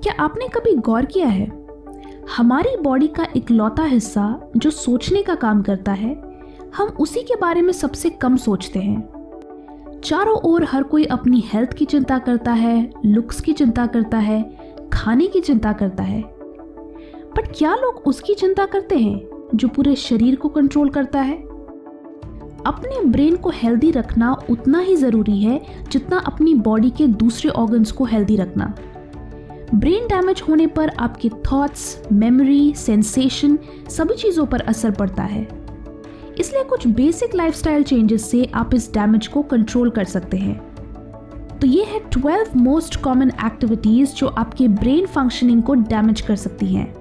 क्या आपने कभी गौर किया है, हमारी बॉडी का इकलौता हिस्सा जो सोचने का काम करता है, हम उसी के बारे में सबसे कम सोचते हैं। चारों ओर हर कोई अपनी हेल्थ की चिंता करता है, लुक्स की चिंता करता है, खाने की चिंता करता है, बट क्या लोग उसकी चिंता करते हैं जो पूरे शरीर को कंट्रोल करता है? अपने ब्रेन को हेल्दी रखना उतना ही ज़रूरी है जितना अपनी बॉडी के दूसरे ऑर्गन्स को हेल्दी रखना। ब्रेन डैमेज होने पर आपके थॉट्स, मेमोरी, सेंसेशन सभी चीज़ों पर असर पड़ता है। इसलिए कुछ बेसिक लाइफस्टाइल चेंजेस से आप इस डैमेज को कंट्रोल कर सकते हैं। तो ये है 12 मोस्ट कॉमन एक्टिविटीज़ जो आपके ब्रेन फंक्शनिंग को डैमेज कर सकती हैं।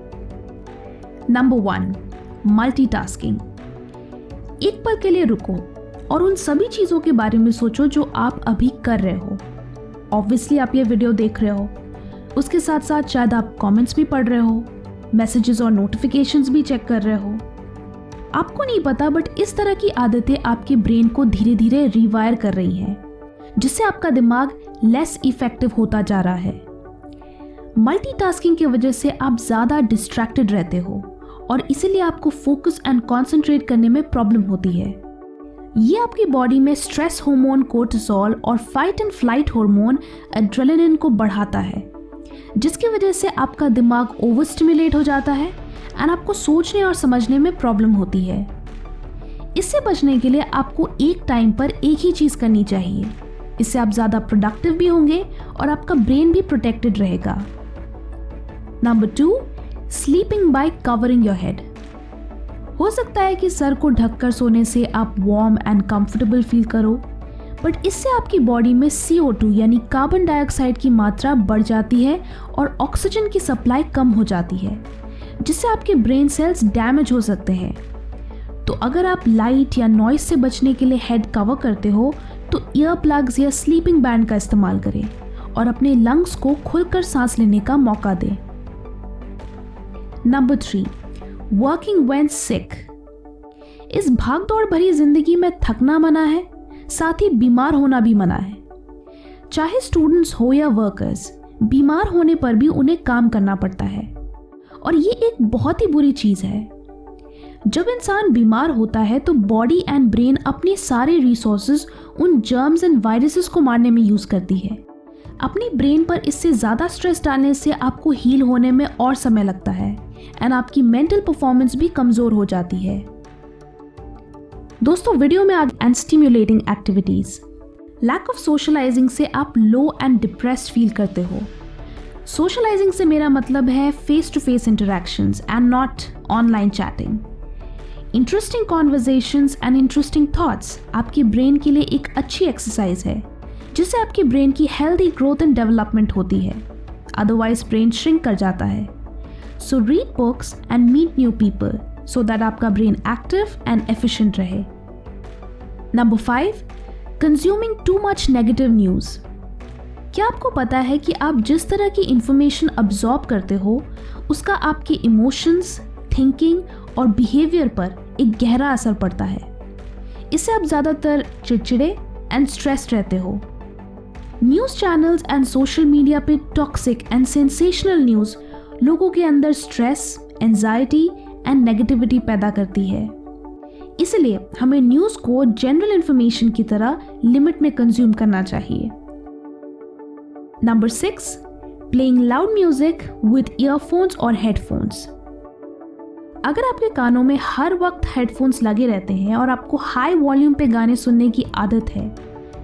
Number 1, multitasking. एक पल के लिए रुको और उन सभी चीज़ों के बारे में सोचो जो आप अभी कर रहे हो। ऑब्वियसली आप ये वीडियो देख रहे हो, उसके साथ साथ शायद आप कमेंट्स भी पढ़ रहे हो, मैसेजेस और नोटिफिकेशंस भी चेक कर रहे हो। आपको नहीं पता, बट इस तरह की आदतें आपके ब्रेन को धीरे धीरे रिवायर कर रही हैं, जिससे आपका दिमाग लेस इफेक्टिव होता जा रहा है। मल्टीटास्किंग की वजह से आप ज़्यादा डिस्ट्रैक्टेड रहते हो और इसीलिए आपको फोकस एंड कंसंट्रेट करने में प्रॉब्लम होती है। ये आपकी बॉडी में स्ट्रेस हार्मोन कोर्टिसोल और fight and flight hormone adrenaline को बढ़ाता है, जिसकी वजह से आपका दिमाग ओवर स्टिमुलेट हो जाता है एंड आपको सोचने और समझने में प्रॉब्लम होती है। इससे बचने के लिए आपको एक टाइम पर एक ही चीज़ करनी चाहिए। इससे आप ज़्यादा प्रोडक्टिव भी होंगे और आपका ब्रेन भी प्रोटेक्टेड रहेगा। Number 2, sleeping bye covering your head. हो सकता है कि सर को ढककर सोने से आप वार्म एंड कंफर्टेबल फील करो, बट इससे आपकी बॉडी में CO2 यानी कार्बन डाइऑक्साइड की मात्रा बढ़ जाती है और ऑक्सीजन की सप्लाई कम हो जाती है, जिससे आपके ब्रेन सेल्स डैमेज हो सकते हैं। तो अगर आप लाइट या नॉइस से बचने के लिए हेड कवर करते हो तो ईयर प्लग्स या स्लीपिंग बैंड का इस्तेमाल करें और अपने लंग्स को खुलकर सांस लेने का मौका दें। नंबर 3, वर्किंग व्हेन सिक। इस भागदौड़ भरी जिंदगी में थकना मना है, साथ ही बीमार होना भी मना है। चाहे स्टूडेंट्स हो या वर्कर्स, बीमार होने पर भी उन्हें काम करना पड़ता है और ये एक बहुत ही बुरी चीज़ है। जब इंसान बीमार होता है तो बॉडी एंड ब्रेन अपने सारे रिसोर्सेज उन जर्म्स एंड वायरसेस को मारने में यूज़ करती है। अपनी ब्रेन पर इससे ज़्यादा स्ट्रेस डालने से आपको हील होने में और समय लगता है एंड आपकी मेंटल परफॉर्मेंस भी कमज़ोर हो जाती है। दोस्तों, वीडियो में and stimulating activities. Lack of socializing से आप लो एंड डिप्रेस्ड फील करते हो। सोशलाइजिंग से मेरा मतलब है face to face interactions and not online chatting. Interesting conversations and interesting thoughts आपके ब्रेन के लिए एक अच्छी एक्सरसाइज है, जिससे आपके ब्रेन की हेल्दी ग्रोथ एंड डेवलपमेंट होती है। अदरवाइज ब्रेन श्रिंक कर जाता है। So read books and meet new people so that आपका ब्रेन एक्टिव एंड एफिशिएंट रहे। Number 5, consuming too much negative news. क्या आपको पता है कि आप जिस तरह की इंफॉर्मेशन अब्जॉर्ब करते हो उसका आपके इमोशंस, थिंकिंग और बिहेवियर पर एक गहरा असर पड़ता है। इससे आप ज़्यादातर चिड़चिड़े एंड स्ट्रेस्ड रहते हो। News channels and social media पे टॉक्सिक एंड सेंसेशनल न्यूज़ लोगों के अंदर स्ट्रेस, एंजाइटी एंड नेगेटिविटी पैदा करती है। इसलिए हमें न्यूज़ को जनरल इंफॉर्मेशन की तरह लिमिट में कंज्यूम करना चाहिए। Number 6, playing loud music with earphones और हेडफोन्स। अगर आपके कानों में हर वक्त हेडफोन्स लगे रहते हैं और आपको हाई वॉल्यूम पे गाने सुनने की आदत है,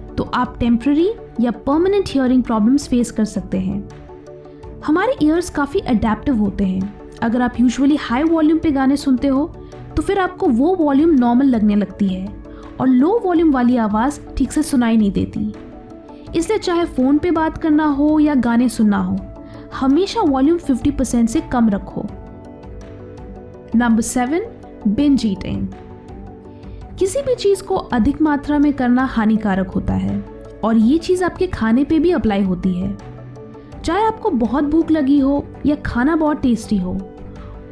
तो आप टेम्पररी या परमानेंट हियरिंग प्रॉब्लम्स फेस कर सकते हैं। हमारे ईयर्स काफ़ी अडेप्टिव होते हैं। अगर आप यूजुअली हाई वॉल्यूम पे गाने सुनते हो तो फिर आपको वो वॉल्यूम नॉर्मल लगने लगती है और लो वॉल्यूम वाली आवाज़ ठीक से सुनाई नहीं देती। इसलिए चाहे फ़ोन पे बात करना हो या गाने सुनना हो, हमेशा वॉल्यूम 50% से कम रखो। Number 7, binge eating. किसी भी चीज़ को अधिक मात्रा में करना हानिकारक होता है और ये चीज़ आपके खाने पे भी अप्लाई होती है। चाहे आपको बहुत भूख लगी हो या खाना बहुत टेस्टी हो,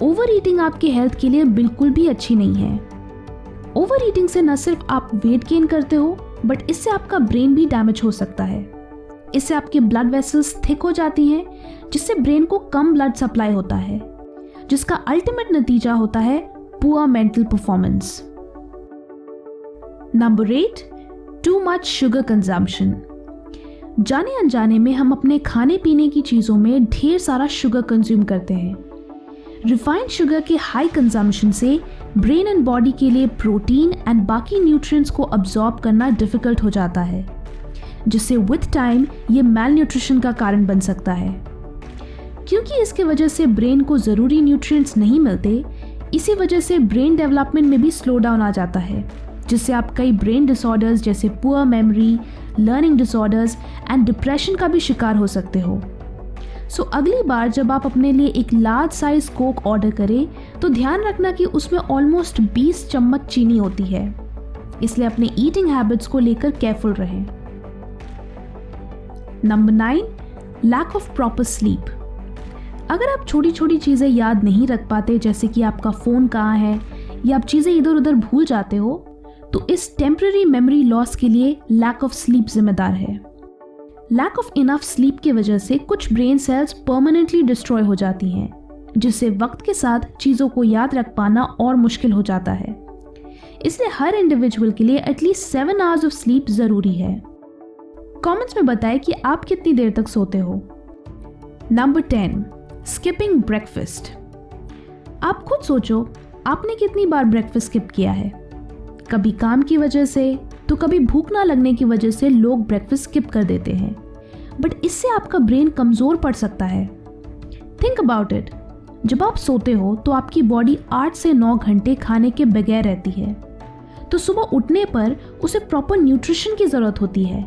ओवर ईटिंग आपकी हेल्थ के लिए बिल्कुल भी अच्छी नहीं है। ओवर ईटिंग से न सिर्फ आप वेट गेन करते हो, बट इससे आपका ब्रेन भी डैमेज हो सकता है। इससे आपके ब्लड वेसल्स थिक हो जाती हैं, जिससे ब्रेन को कम ब्लड सप्लाई होता है, जिसका अल्टीमेट नतीजा होता है poor mental performance. Number 8, too much sugar consumption. जाने अनजाने में हम अपने खाने पीने की चीज़ों में ढेर सारा शुगर कंज्यूम करते हैं। रिफाइंड शुगर के हाई कंजम्पशन से ब्रेन एंड बॉडी के लिए प्रोटीन एंड बाकी न्यूट्रिएंट्स को अब्सॉर्ब करना डिफिकल्ट हो जाता है, जिससे विद टाइम ये मैल न्यूट्रिशन का कारण बन सकता है। क्योंकि इसके वजह से ब्रेन को ज़रूरी न्यूट्रिएंट्स नहीं मिलते, इसी वजह से ब्रेन डेवलपमेंट में भी स्लो डाउन आ जाता है, जिससे आप कई ब्रेन डिसऑर्डर्स जैसे poor memory, learning disorders and depression का भी शिकार हो सकते हो। सो अगली बार जब आप अपने लिए एक लार्ज साइज कोक ऑर्डर करें तो ध्यान रखना कि उसमें ऑलमोस्ट 20 चम्मच चीनी होती है, इसलिए अपने ईटिंग हैबिट्स को लेकर केयरफुल रहें। Number 9, lack of proper sleep. अगर आप छोटी छोटी चीज़ें याद नहीं रख पाते, जैसे कि आपका फ़ोन कहाँ है या आप चीज़ें इधर उधर भूल जाते हो, तो इस टेम्पररी मेमोरी लॉस के लिए लैक ऑफ स्लीप जिम्मेदार है। लैक ऑफ इनफ स्लीप की वजह से कुछ ब्रेन सेल्स परमानेंटली डिस्ट्रॉय हो जाती हैं, जिससे वक्त के साथ चीज़ों को याद रख पाना और मुश्किल हो जाता है। इसलिए हर इंडिविजुअल के लिए एटलीस्ट 7 आवर्स ऑफ स्लीप ज़रूरी है। कमेंट्स में बताएं कि आप कितनी देर तक सोते हो। Number 10, skipping breakfast. आप खुद सोचो, आपने कितनी बार ब्रेकफास्ट स्किप किया है। कभी काम की वजह से तो कभी भूख ना लगने की वजह से लोग ब्रेकफास्ट स्किप कर देते हैं, बट इससे आपका ब्रेन कमज़ोर पड़ सकता है। थिंक अबाउट इट, जब आप सोते हो तो आपकी बॉडी 8 से 9 घंटे खाने के बगैर रहती है, तो सुबह उठने पर उसे प्रॉपर न्यूट्रिशन की ज़रूरत होती है,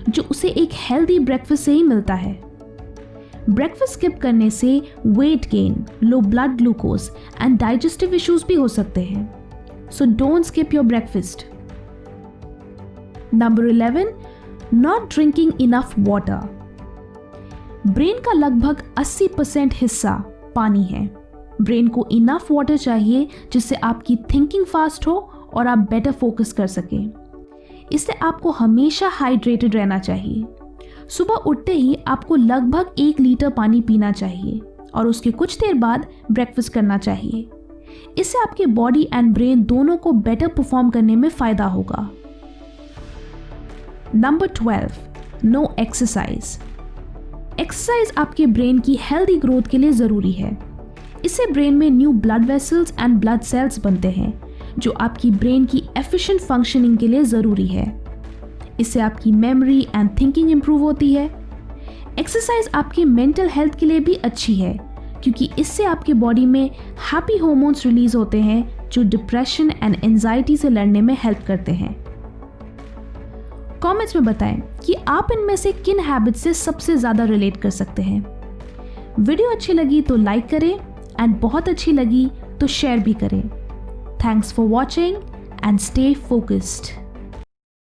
जो उसे एक हेल्दी ब्रेकफास्ट से ही मिलता है। ब्रेकफास्ट स्किप करने से weight gain, low blood glucose and digestive issues भी हो सकते हैं। So don't skip your breakfast. Number 11, not drinking enough water. Brain का लगभग 80% हिस्सा पानी है। ब्रेन को इनफ वाटर चाहिए जिससे आपकी थिंकिंग फास्ट हो और आप बेटर फोकस कर सकें। इसलिए आपको हमेशा हाइड्रेटेड रहना चाहिए। सुबह उठते ही आपको लगभग 1 लीटर पानी पीना चाहिए और उसके कुछ देर बाद ब्रेकफास्ट करना चाहिए। इससे आपके बॉडी एंड ब्रेन दोनों को बेटर परफॉर्म करने में फ़ायदा होगा। Number 12, no exercise. एक्सरसाइज आपके ब्रेन की हेल्दी ग्रोथ के लिए ज़रूरी है। इससे ब्रेन में new blood vessels and blood cells बनते हैं, जो आपकी ब्रेन की एफिशिएंट फंक्शनिंग के लिए ज़रूरी है। इससे आपकी मेमोरी एंड थिंकिंग इंप्रूव होती है। एक्सरसाइज आपकी मेंटल हेल्थ के लिए भी अच्छी है, क्योंकि इससे आपके बॉडी में हैप्पी हार्मोन्स रिलीज होते हैं, जो डिप्रेशन एंड एंजाइटी से लड़ने में हेल्प करते हैं। कमेंट्स में बताएं कि आप इनमें से किन हैबिट्स से सबसे ज़्यादा रिलेट कर सकते हैं। वीडियो अच्छी लगी तो लाइक करें एंड बहुत अच्छी लगी तो शेयर भी करें। Thanks for watching and stay focused.